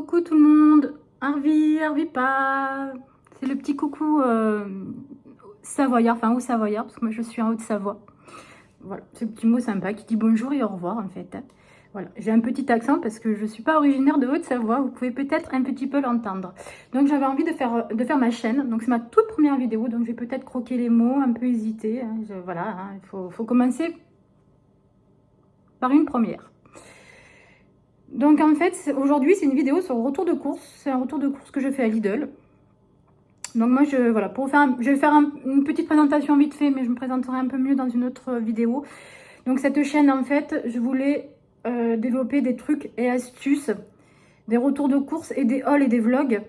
Coucou tout le monde, Harvey pas. C'est le petit coucou savoyard, enfin haut savoyard, parce que moi je suis en Haute-Savoie. Voilà, ce petit mot sympa qui dit bonjour et au revoir en fait. Voilà, j'ai un petit accent parce que je ne suis pas originaire de Haute-Savoie, vous pouvez peut-être un petit peu l'entendre. Donc j'avais envie de faire ma chaîne, donc c'est ma toute première vidéo, donc je vais peut-être croquer les mots, un peu hésiter. Hein, voilà, hein, il faut commencer par une première. Donc en fait, aujourd'hui, c'est une vidéo sur le retour de course. C'est un retour de course que je fais à Lidl. Donc moi, voilà, je vais faire une petite présentation vite fait, mais je me présenterai un peu mieux dans une autre vidéo. Donc cette chaîne, en fait, je voulais développer des trucs et astuces, des retours de course et des hauls et des vlogs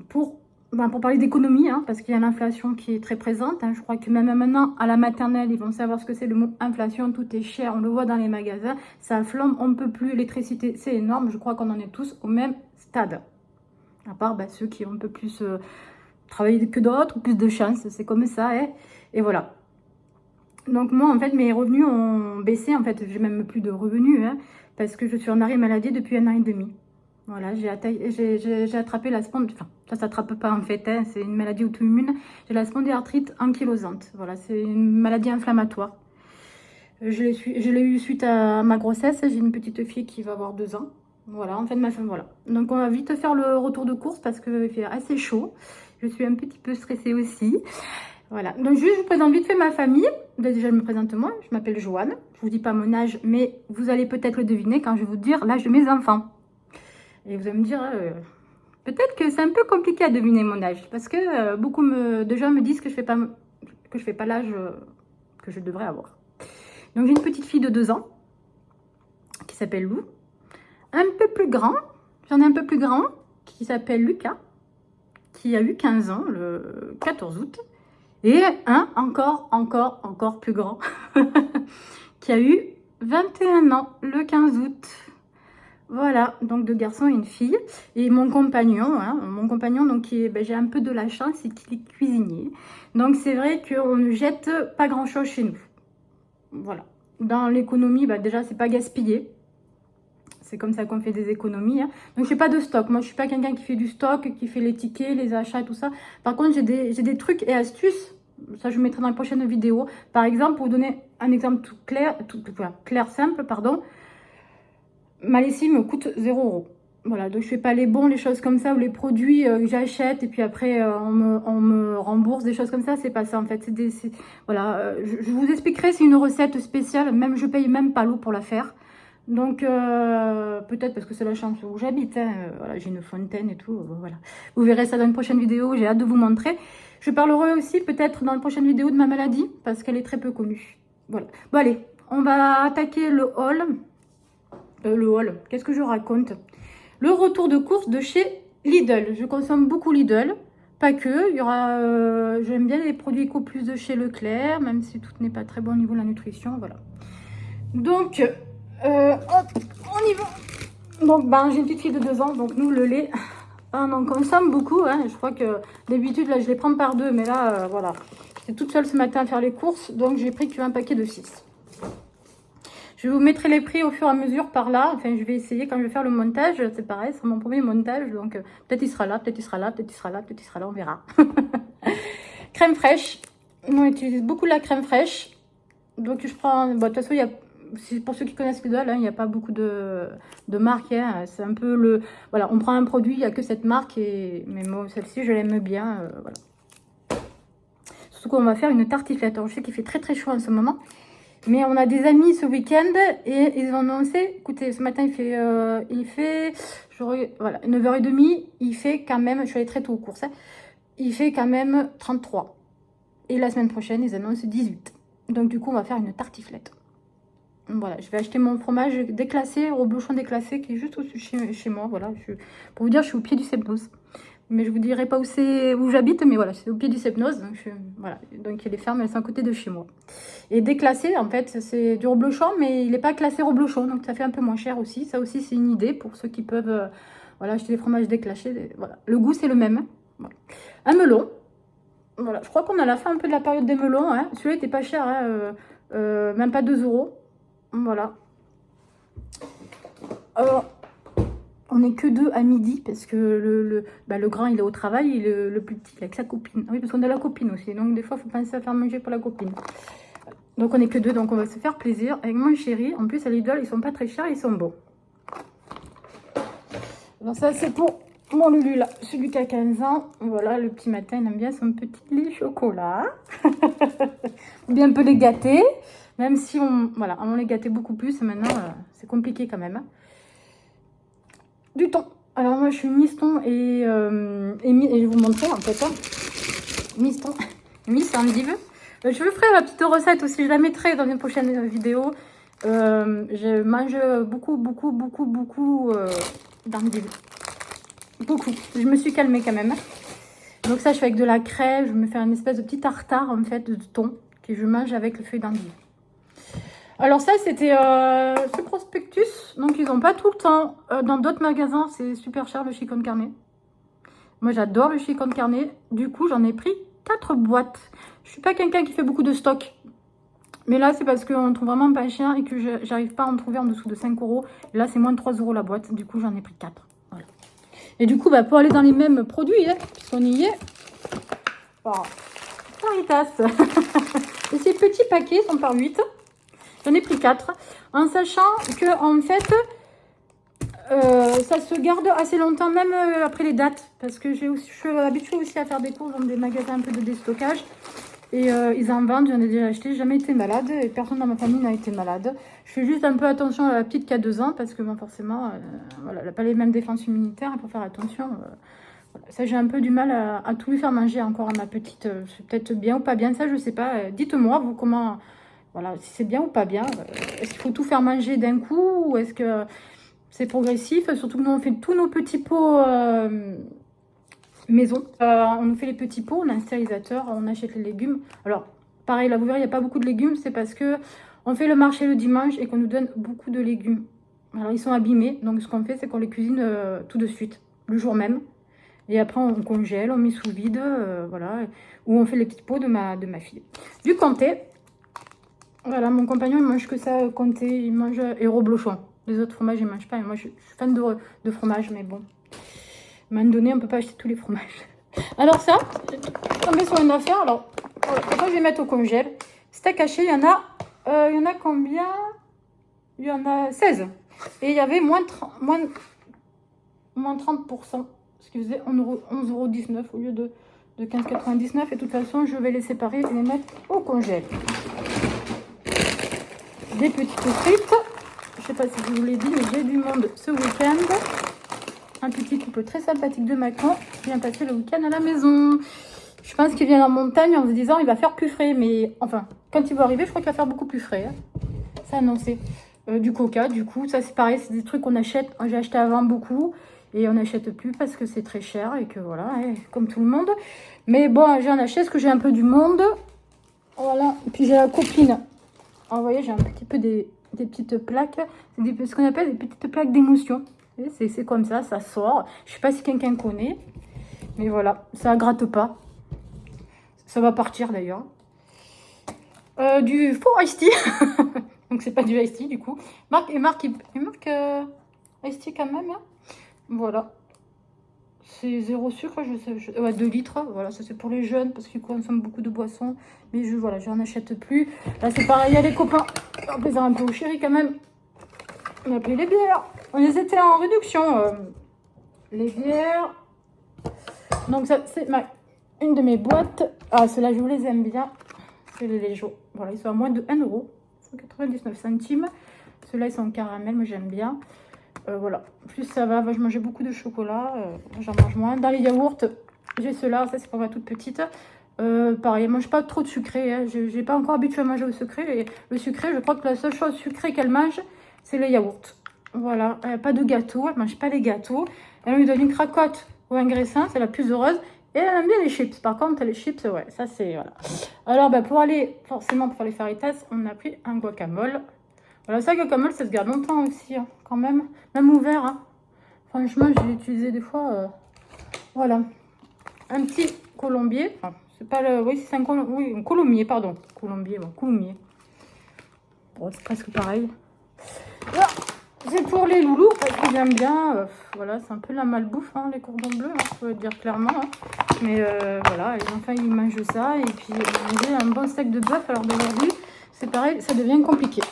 pour parler d'économie, hein, parce qu'il y a l'inflation qui est très présente. Hein. Je crois que même maintenant, à la maternelle, ils vont savoir ce que c'est le mot inflation. Tout est cher, on le voit dans les magasins. Ça flambe, on ne peut plus. L'électricité, c'est énorme. Je crois qu'on en est tous au même stade. À part ceux qui ont un peu plus travaillé que d'autres, plus de chance. C'est comme ça. Hein. Et voilà. Donc moi, en fait, mes revenus ont baissé. En fait, j'ai même plus de revenus, hein, parce que je suis en arrêt maladie depuis 1 an et demi. Voilà, j'ai attrapé la enfin, ça s'attrape pas en fait, hein, c'est une maladie auto-immune. J'ai la spondylarthrite ankylosante. Voilà, c'est une maladie inflammatoire. Je l'ai eu suite à ma grossesse. J'ai une petite fille qui va avoir 2 ans. Voilà, en fait, voilà. Donc, on va vite faire le retour de course parce qu'il fait assez chaud. Je suis un petit peu stressée aussi. Voilà, donc juste je vous présente vite fait ma famille. Déjà, je me présente moi, je m'appelle Joanne. Je vous dis pas mon âge, mais vous allez peut-être le deviner quand je vais vous dire l'âge de mes enfants. Et vous allez me dire, peut-être que c'est un peu compliqué à deviner mon âge, parce que beaucoup de gens me disent que je fais pas l'âge que je devrais avoir. Donc j'ai une petite fille de 2 ans, qui s'appelle Lou. Un peu plus grand, j'en ai un peu plus grand, qui s'appelle Lucas, qui a eu 15 ans le 14 août. Et un encore plus grand, qui a eu 21 ans le 15 août. Voilà, donc 2 garçons et une fille. Et mon compagnon, donc j'ai un peu de la chance, c'est qu'il est cuisinier. Donc c'est vrai qu'on ne jette pas grand-chose chez nous. Voilà. Dans l'économie, déjà c'est pas gaspillé. C'est comme ça qu'on fait des économies. Hein. Donc je fais pas de stock. Moi je suis pas quelqu'un qui fait du stock, qui fait les tickets, les achats et tout ça. Par contre j'ai des trucs et astuces. Ça je mettrai dans les prochaines vidéos. Par exemple, pour vous donner un exemple tout clair, simple, pardon. Ma lessive me coûte 0 €. Voilà, donc je fais pas les bons, les choses comme ça, ou les produits que j'achète et puis après on me rembourse, des choses comme ça, c'est pas ça en fait. Voilà, je vous expliquerai, c'est une recette spéciale, même je paye même pas l'eau pour la faire. Donc peut-être parce que c'est la chambre où j'habite, hein, voilà, j'ai une fontaine et tout, voilà. Vous verrez ça dans une prochaine vidéo, j'ai hâte de vous montrer. Je parlerai aussi peut-être dans une prochaine vidéo de ma maladie, parce qu'elle est très peu connue. Voilà, bon allez, on va attaquer le haul. Qu'est-ce que je raconte? Le retour de course de chez Lidl. Je consomme beaucoup Lidl, pas que. Il y aura, j'aime bien les produits Eco Plus de chez Leclerc, même si tout n'est pas très bon au niveau de la nutrition, voilà. Donc, hop, on y va. Donc, j'ai une petite fille de 2 ans, donc nous, le lait, on en consomme beaucoup. Hein. Je crois que d'habitude, là, je les prends par 2, mais là, voilà. J'étais toute seule ce matin à faire les courses, donc j'ai pris qu'un paquet de 6. Je vous mettrai les prix au fur et à mesure par là. Enfin, je vais essayer quand je vais faire le montage. C'est pareil, c'est mon premier montage. Donc, peut-être il sera là, peut-être il sera là, peut-être il sera là, peut-être il sera là, on verra. Crème fraîche. On utilise beaucoup la crème fraîche. Donc, je prends... Bon, de toute façon, il y a... Pour ceux qui connaissent Lidl, hein, il n'y a pas beaucoup de marques. Hein. C'est un peu le... Voilà, on prend un produit, il n'y a que cette marque. Mais moi, celle-ci, je l'aime bien. Voilà. Surtout qu'on va faire une tartiflette. Alors, je sais qu'il fait très très chaud en ce moment. Mais on a des amis ce week-end et ils ont annoncé, écoutez, ce matin voilà, 9h30, il fait quand même, je suis allée très tôt aux courses, hein, il fait quand même 33. Et la semaine prochaine, ils annoncent 18. Donc du coup, on va faire une tartiflette. Voilà, je vais acheter mon fromage déclassé, reblochon déclassé, qui est juste au-dessus chez moi. Voilà, pour vous dire, je suis au pied du Sepnos. Mais je vous dirai pas où j'habite, mais voilà, c'est au pied du Sepnos. Donc, voilà. Donc les fermes, elles sont à côté de chez moi. Et déclassé, en fait, c'est du reblochon, mais il n'est pas classé reblochon. Donc ça fait un peu moins cher aussi. Ça aussi, c'est une idée pour ceux qui peuvent voilà, acheter des fromages déclassés. Voilà. Le goût, c'est le même. Voilà. Un melon. Voilà, je crois qu'on a la fin un peu de la période des melons. Hein. Celui-là était pas cher, hein, même pas 2 €. Voilà. Alors, On n'est que deux à midi parce que le grand il est au travail et le plus petit il est avec sa copine. Oui, parce qu'on a la copine aussi, donc des fois il faut penser à faire manger pour la copine. Donc on n'est que deux, donc on va se faire plaisir avec mon chéri. En plus à Lidl ils sont pas très chers, ils sont beaux. Donc ça c'est pour mon Lulu là, celui qui a 15 ans. Voilà, le petit matin il aime bien son petit lait chocolat. Bien un peu les gâter, même si on les gâtait beaucoup plus. Maintenant c'est compliqué quand même. Du thon. Alors moi je suis Miss Thon et je vais vous montrer en fait. Miss Thon, Miss Endive. Je vous ferai ma petite recette aussi, je la mettrai dans une prochaine vidéo. Je mange beaucoup d'endives. Beaucoup. Je me suis calmée quand même. Donc ça je fais avec de la crème, je me fais une espèce de petit tartare en fait de thon que je mange avec le feuille d'endive. Alors ça c'était ce prospectus, donc ils n'ont pas tout le temps. Dans d'autres magasins c'est super cher le chicken carné. Moi j'adore le chicken carné, du coup j'en ai pris 4 boîtes. Je suis pas quelqu'un qui fait beaucoup de stock. Mais là c'est parce qu'on trouve vraiment pas cher et que j'arrive pas à en trouver en dessous de 5 euros. Là c'est moins de 3 euros la boîte, du coup j'en ai pris 4. Voilà. Et du coup pour aller dans les mêmes produits, hein, puisqu'on y est. Oh, Caritas. Et ces petits paquets sont par 8. J'en ai pris 4, en sachant que en fait, ça se garde assez longtemps, même après les dates. Parce que je suis habituée aussi à faire des courses dans des magasins un peu de déstockage. Et ils en vendent, j'en ai déjà acheté, j'ai jamais été malade. Et personne dans ma famille n'a été malade. Je fais juste un peu attention à la petite qui a 2 ans. Parce que bon, forcément, voilà, elle n'a pas les mêmes défenses immunitaires. Il faut faire attention. Voilà. Ça, j'ai un peu du mal à tout lui faire manger encore à ma petite. C'est peut-être bien ou pas bien, ça je sais pas. Dites-moi, vous, comment... Voilà, si c'est bien ou pas bien. Est-ce qu'il faut tout faire manger d'un coup ou est-ce que c'est progressif? Surtout que nous, on fait tous nos petits pots maison. On nous fait les petits pots, on a un stérilisateur, on achète les légumes. Alors, pareil, là, vous verrez, il n'y a pas beaucoup de légumes. C'est parce que on fait le marché le dimanche et qu'on nous donne beaucoup de légumes. Alors, ils sont abîmés. Donc, ce qu'on fait, c'est qu'on les cuisine tout de suite, le jour même. Et après, on congèle, on met sous vide, voilà. Ou on fait les petits pots de ma fille. Du comté. Voilà, mon compagnon, il mange que ça, comté, il mange héros blochon. Les autres fromages, il ne mange pas. Et moi, je suis fan de fromage, mais bon. À un moment donné, on ne peut pas acheter tous les fromages. Alors ça, je suis tombée sur une affaire. Alors, je vais mettre au congèle. Steak haché, il y en a combien? Il y en a 16. Et il y avait moins 30%. Ce qui faisait 11,19 € au lieu de 15,99 €. Et de toute façon, je vais les séparer et les mettre au congèle. Des petites frites. Je ne sais pas si je vous l'ai dit, mais j'ai du monde ce week-end. Un petit couple très sympathique de Macron qui vient passer le week-end à la maison. Je pense qu'il vient en montagne en se disant il va faire plus frais. Mais enfin, quand il va arriver, je crois qu'il va faire beaucoup plus frais. Hein. C'est annoncé. Du coca, du coup, ça c'est pareil, c'est des trucs qu'on achète. J'ai acheté avant beaucoup et on n'achète plus parce que c'est très cher et que voilà, hein, comme tout le monde. Mais bon, j'en achète parce que j'ai un peu du monde. Voilà, et puis j'ai la copine. Alors, vous voyez, j'ai un petit peu des petites plaques. C'est ce qu'on appelle des petites plaques d'émotion. C'est comme ça, ça sort. Je ne sais pas si quelqu'un connaît. Mais voilà, ça gratte pas. Ça va partir d'ailleurs. Du faux iced tea. Donc c'est pas du iced tea du coup. Marque iced tea quand même. Hein. Voilà. C'est 0 sucre, ouais, 2 litres. Voilà, ça c'est pour les jeunes parce qu'ils consomment beaucoup de boissons. Mais voilà, j'en achète plus. Là c'est pareil, il y a les copains. On plaisir un peu au chéri quand même. On a pris les bières. On les était en réduction. Les bières. Donc ça c'est une de mes boîtes. Ah, ceux-là je vous les aime bien. C'est les Léjo. Voilà, ils sont à moins de 1 €. 99 centimes. Ceux-là ils sont en caramel, moi j'aime bien. Voilà, plus ça va, je mangeais beaucoup de chocolat, j'en mange moins. Dans les yaourts, j'ai ceux-là, ça c'est pour ma toute petite. Pareil, elle mange pas trop de sucré, hein. Je n'ai pas encore habitué à manger au sucré. Et le sucré, je crois que la seule chose sucrée qu'elle mange, c'est les yaourts. Voilà, pas de gâteau, elle mange pas les gâteaux. Elle lui donne une cracotte ou un graissin, c'est la plus heureuse. Et elle aime bien les chips. Par contre, les chips, ouais, ça c'est... Voilà. Alors, pour aller, forcément, pour faire les faritas, on a pris un guacamole. Voilà, ça, guacamole, ça se garde longtemps aussi, hein, quand même. Même ouvert, hein. Franchement, je l'ai utilisé des fois. Voilà. Un petit colombier. Enfin, c'est pas le... Oui, c'est un colombier, pardon. Colombier, bon, colombier. Bon, c'est presque pareil. Là, C'est pour les loulous, parce que j'aime bien. Voilà, c'est un peu la malbouffe, hein, les cordons bleus, il faut le dire clairement. Hein. Mais voilà, les enfants, ils mangent ça. Et puis, j'ai un bon steak de bœuf. Alors d'aujourd'hui, c'est pareil, ça devient compliqué.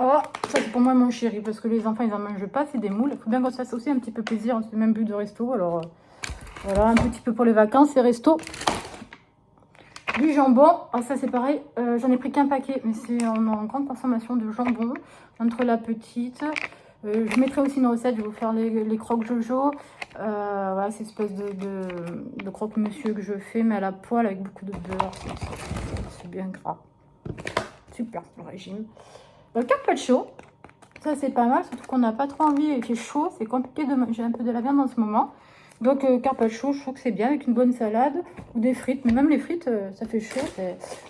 Oh, ça c'est pour moi mon chéri, parce que les enfants, ils en mangent pas, c'est des moules. Il faut bien qu'on se fasse aussi un petit peu plaisir. On s'est même bu de resto, alors voilà, un petit peu pour les vacances et resto. Du jambon, oh, ça c'est pareil, j'en ai pris qu'un paquet, mais c'est en grande consommation de jambon, entre la petite. Je mettrai aussi une recette, je vais vous faire les croque Jojo. Voilà, c'est une espèce de croque monsieur que je fais, mais à la poêle avec beaucoup de beurre. C'est bien gras. Super, le régime. Le carpaccio, ça c'est pas mal, surtout qu'on n'a pas trop envie, il fait chaud, c'est compliqué de manger un peu de la viande en ce moment. Donc carpaccio, je trouve que c'est bien avec une bonne salade ou des frites. Mais même les frites, ça fait chaud.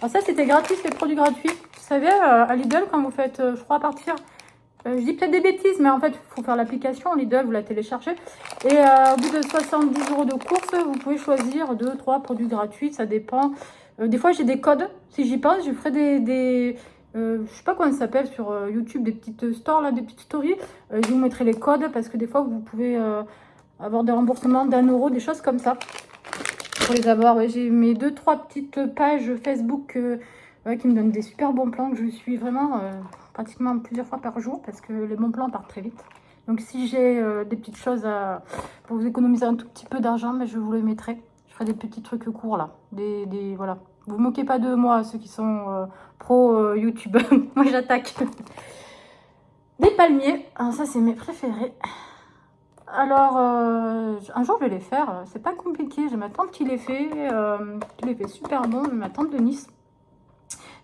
Alors ça, c'était gratuit, c'est produit gratuit. Vous savez, à Lidl, quand vous faites, je crois, à partir... je dis peut-être des bêtises, mais en fait, il faut faire l'application. Lidl, vous la téléchargez. Et au bout de 70 € de course, vous pouvez choisir 2-3 produits gratuits. Ça dépend. Des fois, j'ai des codes. Si j'y pense, je ferai je sais pas comment ça s'appelle sur YouTube, des petites stores, là, des petites stories. Je vous mettrai les codes parce que des fois, vous pouvez... avoir des remboursements d'1 €, des choses comme ça. Pour les avoir, ouais, j'ai mes 2-3 petites pages Facebook ouais, qui me donnent des super bons plans que je suis vraiment pratiquement plusieurs fois par jour parce que les bons plans partent très vite. Donc si j'ai des petites choses pour vous économiser un tout petit peu d'argent, mais je vous les mettrai. Je ferai des petits trucs courts là. Voilà. Vous moquez pas de moi, ceux qui sont pro YouTube. Moi j'attaque. Des palmiers. Alors ça c'est mes préférés. Alors, un jour, je vais les faire. C'est pas compliqué. J'ai ma tante qui les fait. Qui les fait super bon. Ma tante de Nice.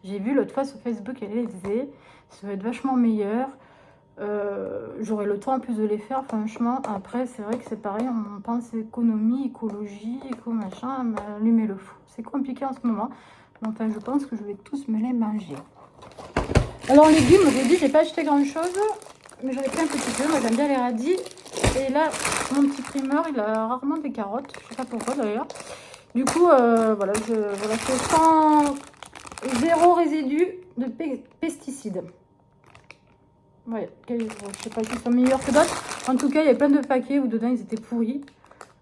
J'ai vu l'autre fois sur Facebook, elle les faisait. Ça va être vachement meilleur. J'aurai le temps en plus de les faire, franchement. Après, c'est vrai que c'est pareil. On pense économie, écologie, éco-machin. Allumer le fou. C'est compliqué en ce moment. Mais enfin, je pense que je vais tous me les manger. Alors, en légumes, je vous dis, j'ai pas acheté grand-chose. Mais j'en ai pris un petit peu. Moi, j'aime bien les radis. Et là, mon petit primeur, il a rarement des carottes. Je sais pas pourquoi d'ailleurs. Du coup, voilà, je fais sans zéro résidu de pesticides. Ouais, je sais pas s'ils sont meilleurs que d'autres. En tout cas, il y a plein de paquets où dedans ils étaient pourris.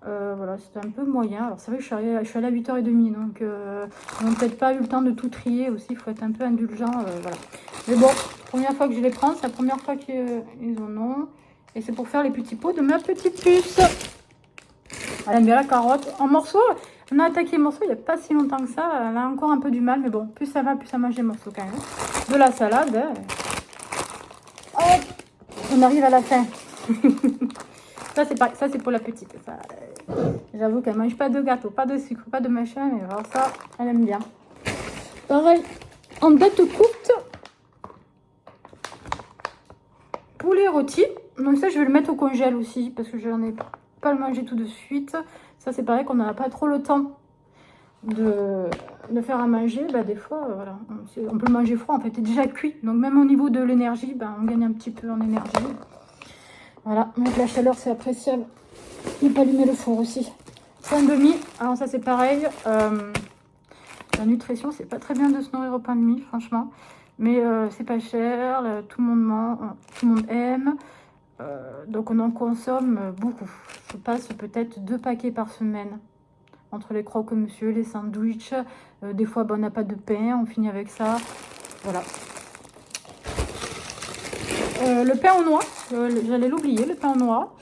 Voilà, c'était un peu moyen. Alors c'est vrai que je suis allée à 8h30, donc ils n'ont peut-être pas eu le temps de tout trier aussi. Il faut être un peu indulgent, voilà. Mais bon, première fois que je les prends, c'est la première fois qu'ils en ont. Et c'est pour faire les petits pots de ma petite puce. Elle aime bien la carotte. En morceaux, on a attaqué les morceaux il n'y a pas si longtemps que ça. Elle a encore un peu du mal, mais bon, plus ça va, plus ça mange les morceaux quand même. De la salade. Hein. Hop, on arrive à la fin. Ça, c'est pour la petite. J'avoue qu'elle ne mange pas de gâteau, pas de sucre, pas de machin. Mais alors ça, elle aime bien. Pareil, en date courte, poulet rôti. Donc ça, je vais le mettre au congèle aussi parce que je n'en ai pas le manger tout de suite. Ça, c'est pareil qu'on n'a pas trop le temps de faire à manger. Bah, des fois, voilà, on peut le manger froid. En fait, il est déjà cuit. Donc même au niveau de l'énergie, bah, on gagne un petit peu en énergie. Voilà, donc la chaleur, c'est appréciable. Ne pas allumer le four aussi. Pain de mie. Alors ça, c'est pareil. La nutrition, c'est pas très bien de se nourrir au pain de mie, franchement. Mais c'est pas cher, tout le monde aime. Donc on en consomme beaucoup. Je passe peut-être 2 paquets par semaine. Entre les croque-monsieur, les sandwichs. Des fois, on n'a pas de pain, on finit avec ça. Voilà. Le pain au noix, j'allais l'oublier, le pain au noix.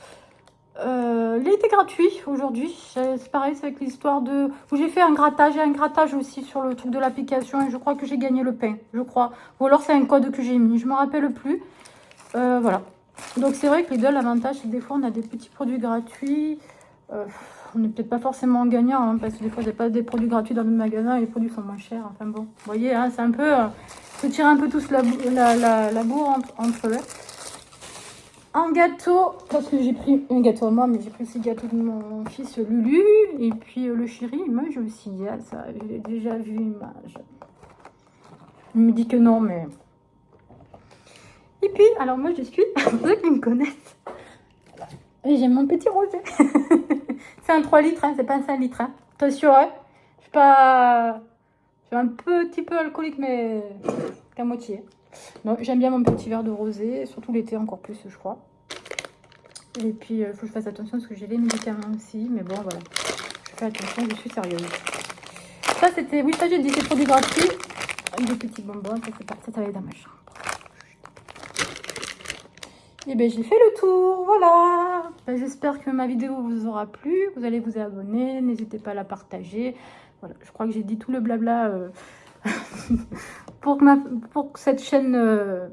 Il était gratuit aujourd'hui. C'est pareil, c'est avec l'histoire de... où j'ai fait un grattage. Il y a un grattage aussi sur le truc de l'application. Et je crois que j'ai gagné le pain, je crois. Ou alors c'est un code que j'ai mis, je ne me rappelle plus. Voilà. Donc c'est vrai que Lidl, l'avantage, c'est que des fois, on a des petits produits gratuits. On n'est peut-être pas forcément gagnant, hein, parce que des fois, il n'y a pas des produits gratuits dans notre magasin et les produits sont moins chers. Enfin bon, vous voyez, hein, c'est un peu... se tirer un peu tous la bourre entre eux. Un gâteau, parce que j'ai pris un gâteau à moi, mais j'ai pris aussi le gâteau de mon fils Lulu. Et puis le chéri, il mange aussi. Ah, ça, je l'ai déjà vu, il mange. Il me dit que non, mais... Et puis, alors moi je suis, pour ceux qui me connaissent, et j'ai mon petit rosé. C'est un 3 litres, hein, c'est pas un 5 litres. Hein. Attention, hein. Je suis pas... Je suis un petit peu alcoolique, mais qu'à moitié. Non, j'aime bien mon petit verre de rosé, surtout l'été encore plus, je crois. Et puis, il faut que je fasse attention parce que j'ai les médicaments aussi. Mais bon, voilà. Je fais attention, je suis sérieuse. Ça, c'était... Oui, ça, j'ai dit, c'est produits gratuits. Des petits bonbons, ça va être dans ma chambre. Et bien, j'ai fait le tour, voilà. Ben, j'espère que ma vidéo vous aura plu. Vous allez vous abonner, n'hésitez pas à la partager. Voilà, je crois que j'ai dit tout le blabla pour que cette chaîne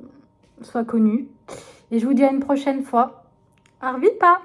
soit connue. Et je vous dis à une prochaine fois. Au revoir.